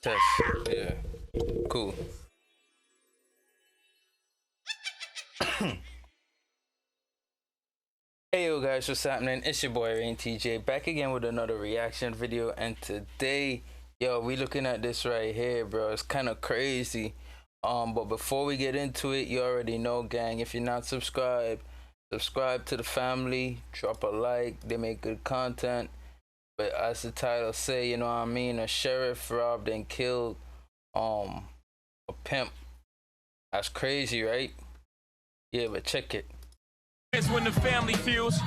Test. Yeah. Cool. Hey yo guys, what's happening? It's your boy Rain TJ back again with another reaction video, and today, yo, we looking at this right here, bro. It's kind of crazy. But before we get into it, you already know, gang, if you're not subscribed, subscribe to the family, drop a like. They make good content. But as the title say, you know what I mean, a sheriff robbed and killed a pimp. That's crazy, right? Yeah, but check it. It's when the family feels.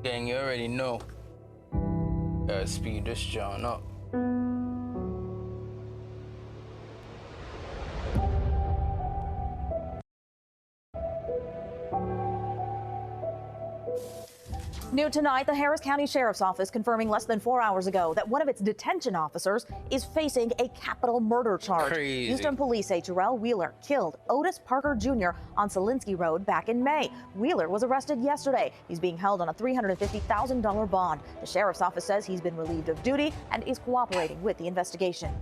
Gang, you already know. Gotta speed this John up. New tonight, the Harris County Sheriff's Office confirming less than 4 hours ago that one of its detention officers is facing a capital murder charge. Crazy. Houston police say Jarrell Wheeler killed Otis Parker Jr. on Selinsky Road back in May. Wheeler was arrested yesterday. He's being held on a $350,000 bond. The Sheriff's Office says he's been relieved of duty and is cooperating with the investigation.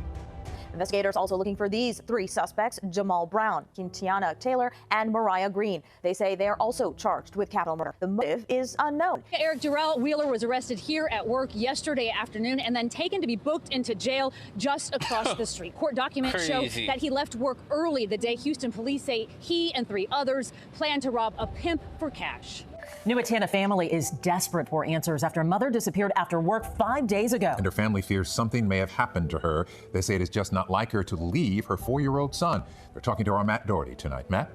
Investigators also looking for these three suspects: Jamal Brown, Quintiana Taylor, and Mariah Green. They say they are also charged with capital murder. The motive is unknown. Eric, Jarrell Wheeler was arrested here at work yesterday afternoon and then taken to be booked into jail just across the street. Court documents show that he left work early the day Houston police say he and three others plan to rob a pimp for cash. Nuatana family is desperate for answers after mother disappeared after work 5 days ago. And her family fears something may have happened to her. They say it is just not like her to leave her 4-year-old son. They're talking to our Matt Doherty tonight. Matt?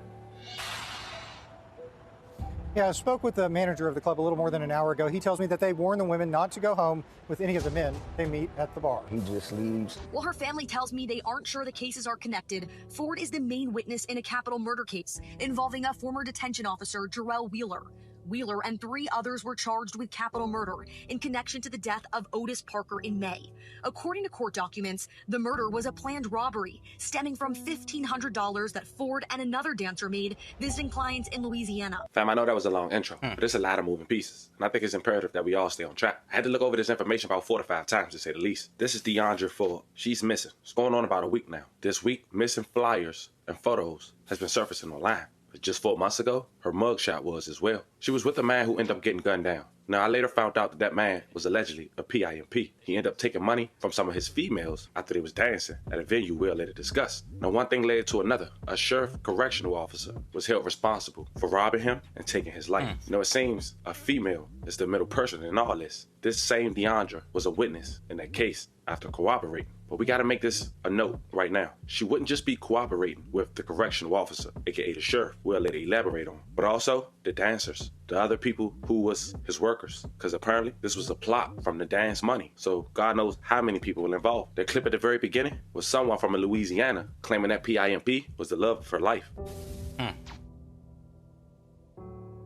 Yeah, I spoke with the manager of the club a little more than an hour ago. He tells me that they warn the women not to go home with any of the men they meet at the bar. He just leaves. Well, her family tells me they aren't sure the cases are connected. Ford is the main witness in a capital murder case involving a former detention officer, Jarrell Wheeler. Wheeler and three others were charged with capital murder in connection to the death of Otis Parker in May. According to court documents, the murder was a planned robbery stemming from $1,500 that Ford and another dancer made visiting clients in Louisiana. Fam, I know that was a long intro, but there's a lot of moving pieces, and I think it's imperative that we all stay on track. I had to look over this information about 4 to 5 times, to say the least. This is Deandra Ford. She's missing. It's going on about a week now. This week, missing flyers and photos has been surfacing online. But just 4 months ago, her mugshot was as well. She was with a man who ended up getting gunned down. Now, I later found out that that man was allegedly a PIMP. He ended up taking money from some of his females after they was dancing at a venue we'll later discuss. Now, one thing led to another. A sheriff correctional officer was held responsible for robbing him and taking his life. You know, it seems a female is the middle person in all this. This same Deandra was a witness in that case after cooperating. But we gotta make this a note right now. She wouldn't just be cooperating with the correctional officer, aka the sheriff, we'll let her elaborate on, but also the dancers, the other people who was his workers, because apparently this was a plot from the dance money. So God knows how many people were involved. That clip at the very beginning was someone from Louisiana claiming that PIMP was the love of her life.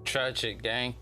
Tragic, gang.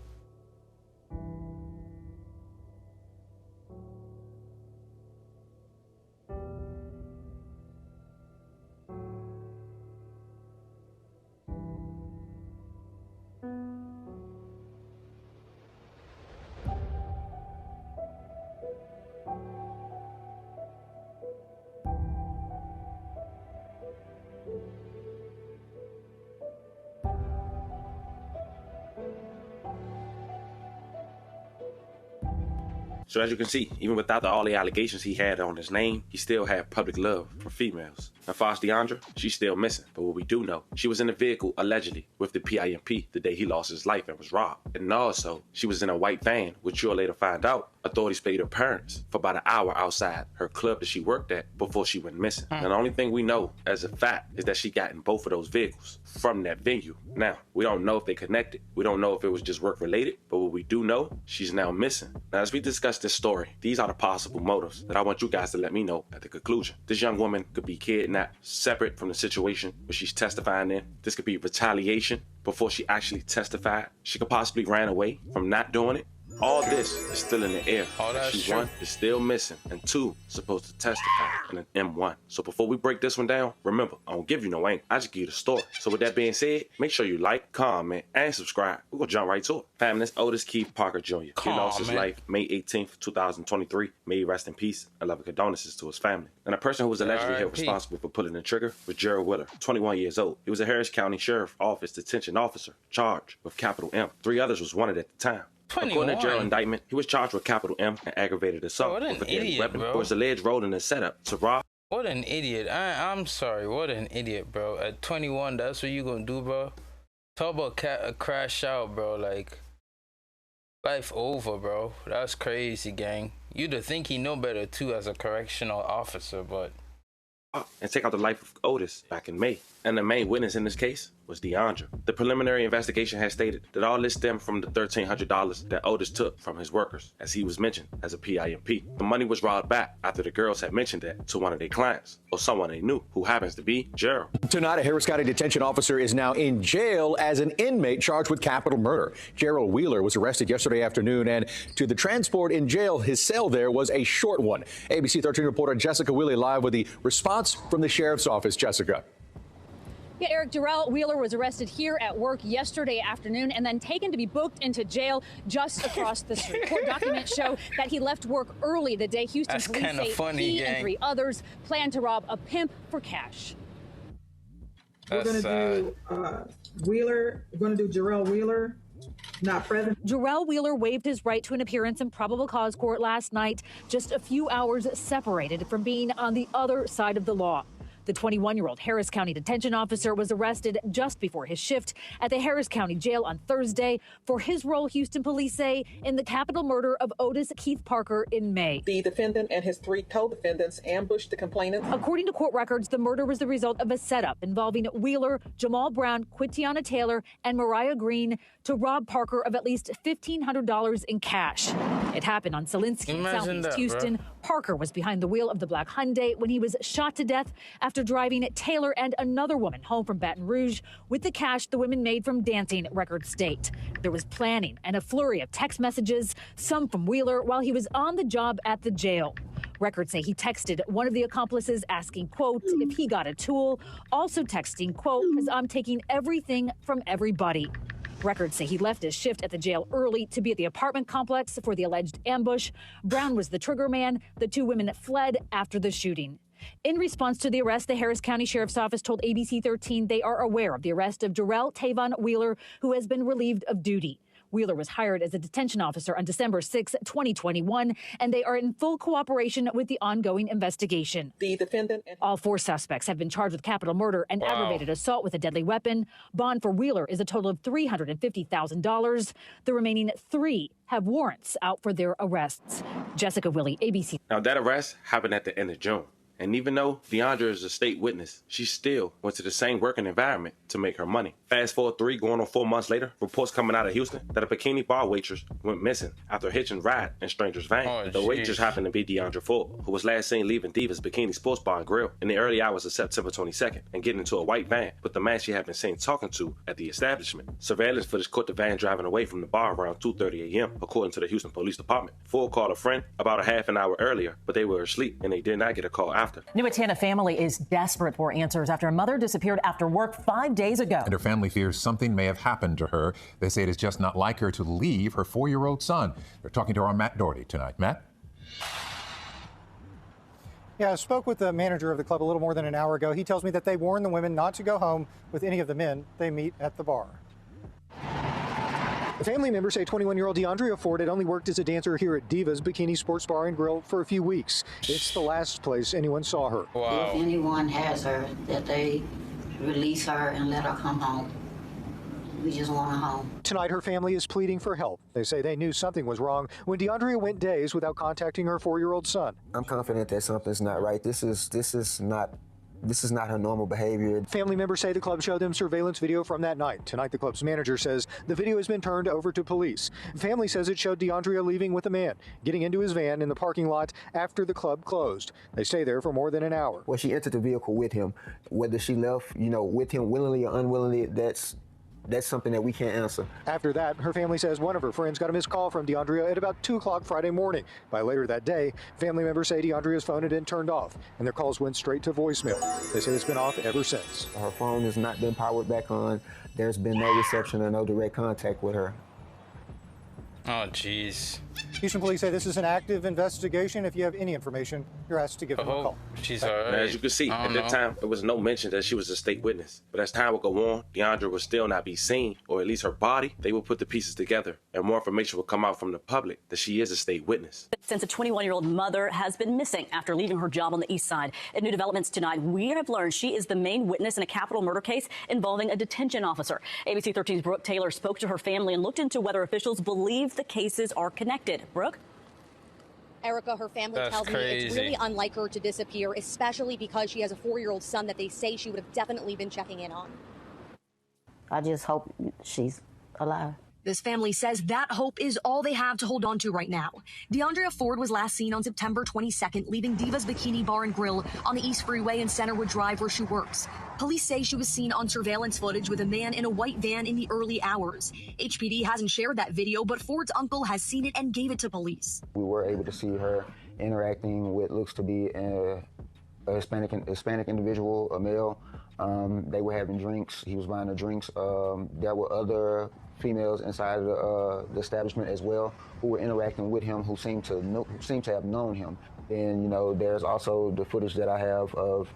So as you can see, even without all the allegations he had on his name, he still had public love for females. Now, far as Deandra, she's still missing. But what we do know, she was in a vehicle, allegedly, with the PIMP the day he lost his life and was robbed. And also, she was in a white van, which you'll later find out authorities paid her parents for about an hour outside her club that she worked at before she went missing. And the only thing we know as a fact is that she got in both of those vehicles from that venue. Now, we don't know if they connected. We don't know if it was just work related, but what we do know, she's now missing. Now, as we discuss this story, these are the possible motives that I want you guys to let me know at the conclusion. This young woman could be kidnapped separate from the situation where she's testifying in. This could be retaliation before she actually testified. She could possibly ran away from not doing it. All this is still in the air. Oh, that's she, true. 1, is still missing, and 2, supposed to testify in an M1. So before we break this one down, remember, I don't give you no angle. I just give you the story. So with that being said, make sure you like, comment, and subscribe. We're going to jump right to it. Fam, this Otis Keith Parker Jr. He lost his life May 18th, 2023. May he rest in peace, and love and condolences to his family. And the person who was allegedly held responsible for pulling the trigger was Gerald Wheeler, 21 years old. He was a Harris County Sheriff Office detention officer charged with capital M. 3 others was wanted at the time. 21. According to Gerald's indictment, he was charged with capital M and aggravated assault with a deadly weapon for his alleged role in the setup to rob. What an idiot. I'm sorry. What an idiot, bro. At 21, that's what you gonna do, bro? Talk about crash out, bro. Like, life over, bro. That's crazy, gang. You'd think he know better, too, as a correctional officer, but... And take out the life of Otis back in May. And the main witness in this case was DeAndre. The preliminary investigation has stated that all this stemmed from the $1,300 that Otis took from his workers, as he was mentioned as a PIMP. The money was robbed back after the girls had mentioned that to one of their clients, or someone they knew, who happens to be Gerald. Tonight, a Harris County detention officer is now in jail as an inmate charged with capital murder. Gerald Wheeler was arrested yesterday afternoon, and to the transport in jail, his cell there was a short one. ABC 13 reporter Jessica Willie live with the response from the sheriff's office. Jessica. Yeah, Eric, Gerald Wheeler was arrested here at work yesterday afternoon and then taken to be booked into jail just across the street. Court documents show that he left work early the day Houston police say he and 3 others planned to rob a pimp for cash. We're going to do Wheeler. We're going to do Gerald Wheeler. Not present. Gerald Wheeler waived his right to an appearance in probable cause court last night, just a few hours separated from being on the other side of the law. The 21-year-old Harris County detention officer was arrested just before his shift at the Harris County Jail on Thursday for his role, Houston police say, in the capital murder of Otis Keith Parker in May. The defendant and his 3 co-defendants ambushed the complainant. According to court records, the murder was the result of a setup involving Wheeler, Jamal Brown, Quitiana Taylor, and Mariah Green to rob Parker of at least $1,500 in cash. It happened on Selinsky, Southeast Houston. Bro. Parker was behind the wheel of the black Hyundai when he was shot to death after driving Taylor and another woman home from Baton Rouge with the cash the women made from dancing, records state. There was planning and a flurry of text messages, some from Wheeler, while he was on the job at the jail. Records say he texted one of the accomplices asking, quote, if he got a tool, also texting, quote, because I'm taking everything from everybody. Records say he left his shift at the jail early to be at the apartment complex for the alleged ambush. Brown was the trigger man. The 2 women fled after the shooting. In response to the arrest, the Harris County Sheriff's Office told ABC 13 they are aware of the arrest of Jarrell Tavon Wheeler, who has been relieved of duty. Wheeler was hired as a detention officer on December 6, 2021, and they are in full cooperation with the ongoing investigation. The defendant and all 4 suspects have been charged with capital murder and aggravated assault with a deadly weapon. Bond for Wheeler is a total of $350,000. The remaining 3 have warrants out for their arrests. Jessica Willie, ABC. Now, that arrest happened at the end of June. And even though DeAndre is a state witness, she still went to the same working environment to make her money. Fast forward 3 going on 4 months later, reports coming out of Houston that a bikini bar waitress went missing after hitching ride in stranger's van. The waitress happened to be DeAndre Ford, who was last seen leaving Diva's Bikini Sports Bar and Grill in the early hours of September 22nd and getting into a white van with the man she had been seen talking to at the establishment. Surveillance footage caught the van driving away from the bar around 2:30 a.m., according to the Houston Police Department. Ford called a friend about a half an hour earlier, but they were asleep and they did not get a call after. Nuatana family is desperate for answers after a mother disappeared after work 5 days ago. And her family fears something may have happened to her. They say it is just not like her to leave her 4-year-old son. They're talking to our Matt Doherty tonight. Matt? Yeah, I spoke with the manager of the club a little more than an hour ago. He tells me that they warned the women not to go home with any of the men they meet at the bar. The family members say 21-year-old DeAndrea Ford had only worked as a dancer here at Diva's Bikini Sports Bar and Grill for a few weeks. It's the last place anyone saw her. If anyone has her, that they release her and let her come home. We just want her home. Tonight, her family is pleading for help. They say they knew something was wrong when DeAndrea went days without contacting her 4-year-old son. I'm confident that something's not right. This is not her normal behavior. Family members say the club showed them surveillance video from that night. Tonight, the club's manager says the video has been turned over to police. Family says it showed DeAndrea leaving with a man, getting into his van in the parking lot after the club closed. They stay there for more than an hour. Well, she entered the vehicle with him. Whether she left, with him willingly or unwillingly, that's something that we can't answer. After that, her family says one of her friends got a missed call from DeAndrea at about 2 o'clock Friday morning. By later that day, family members say DeAndrea's phone had been turned off, and their calls went straight to voicemail. They say it's been off ever since. Her phone has not been powered back on. There's been no reception or no direct contact with her. Oh, jeez. Houston police say this is an active investigation. If you have any information, you're asked to give them a call. She's all right. As you can see, at that time, there was no mention that she was a state witness. But as time would go on, DeAndrea would still not be seen, or at least her body. They would put the pieces together, and more information will come out from the public that she is a state witness. Since a 21-year-old mother has been missing after leaving her job on the east side. In new developments tonight, we have learned she is the main witness in a capital murder case involving a detention officer. ABC 13's Brooke Taylor spoke to her family and looked into whether officials believe the cases are connected. Brooke? Erica, her family tells me it's really unlike her to disappear, especially because she has a 4-year-old son that they say she would have definitely been checking in on. I just hope she's alive. This family says that hope is all they have to hold on to right now. DeAndrea Ford was last seen on September 22nd, leaving Diva's Bikini Bar and Grill on the East Freeway in Centerwood Drive where she works. Police say she was seen on surveillance footage with a man in a white van in the early hours. HPD hasn't shared that video, but Ford's uncle has seen it and gave it to police. We were able to see her interacting with looks to be a Hispanic individual, a male. They were having drinks. He was buying her drinks. There were other females inside of the establishment as well who were interacting with him, who seemed to have known him. And you know, there's also the footage that I have of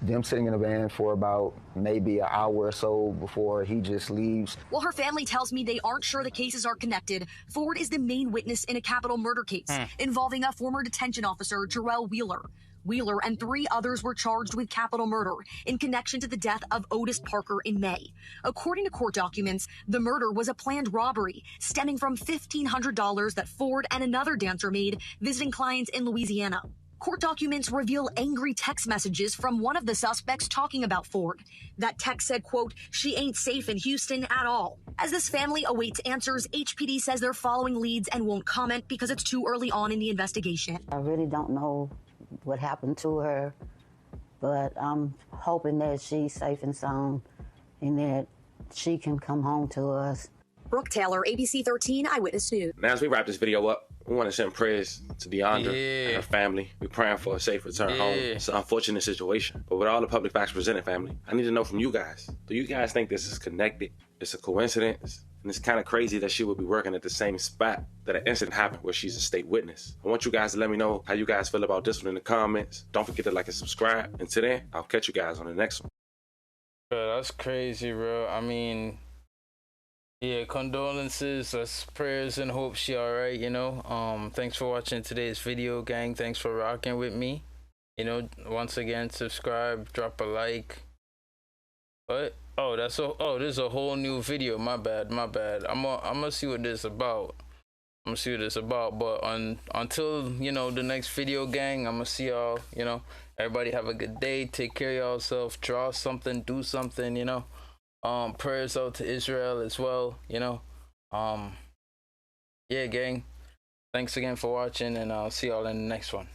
them sitting in a van for about maybe an hour or so before he just leaves. While her family tells me they aren't sure the cases are connected, Ford is the main witness in a capital murder case involving a former detention officer, Jarrell Wheeler. Wheeler and 3 others were charged with capital murder in connection to the death of Otis Parker in May. According to court documents, the murder was a planned robbery stemming from $1,500 that Ford and another dancer made visiting clients in Louisiana. Court documents reveal angry text messages from one of the suspects talking about Ford. That text said, quote, "She ain't safe in Houston at all." As this family awaits answers, HPD says they're following leads and won't comment because it's too early on in the investigation. I really don't know what happened to her, but I'm hoping that she's safe and sound and that she can come home to us. Brooke Taylor, ABC 13 Eyewitness News. Now, as we wrap this video up, we want to send prayers to DeAndrea and her family. We're praying for a safe return home. It's an unfortunate situation, but with all the public facts presented, family, I need to know from you guys. Do you guys think this is connected? It's a coincidence? And it's kind of crazy that she would be working at the same spot that an incident happened where she's a state witness. I want you guys to let me know how you guys feel about this one in the comments. Don't forget to like and subscribe. Until then, I'll catch you guys on the next one. Bro, that's crazy, bro. I mean, yeah, condolences, prayers and hope she all right, you know. Thanks for watching today's video, gang. Thanks for rocking with me. You know, once again, subscribe, drop a like. What? Oh, this is a whole new video. My bad. I'm gonna see what this is about. But until, you know, the next video, gang, I'm gonna see y'all, you know. Everybody have a good day. Take care of yourself. Draw something, do something, you know. Prayers out to Israel as well, you know. Yeah, gang. Thanks again for watching, and I'll see y'all in the next one.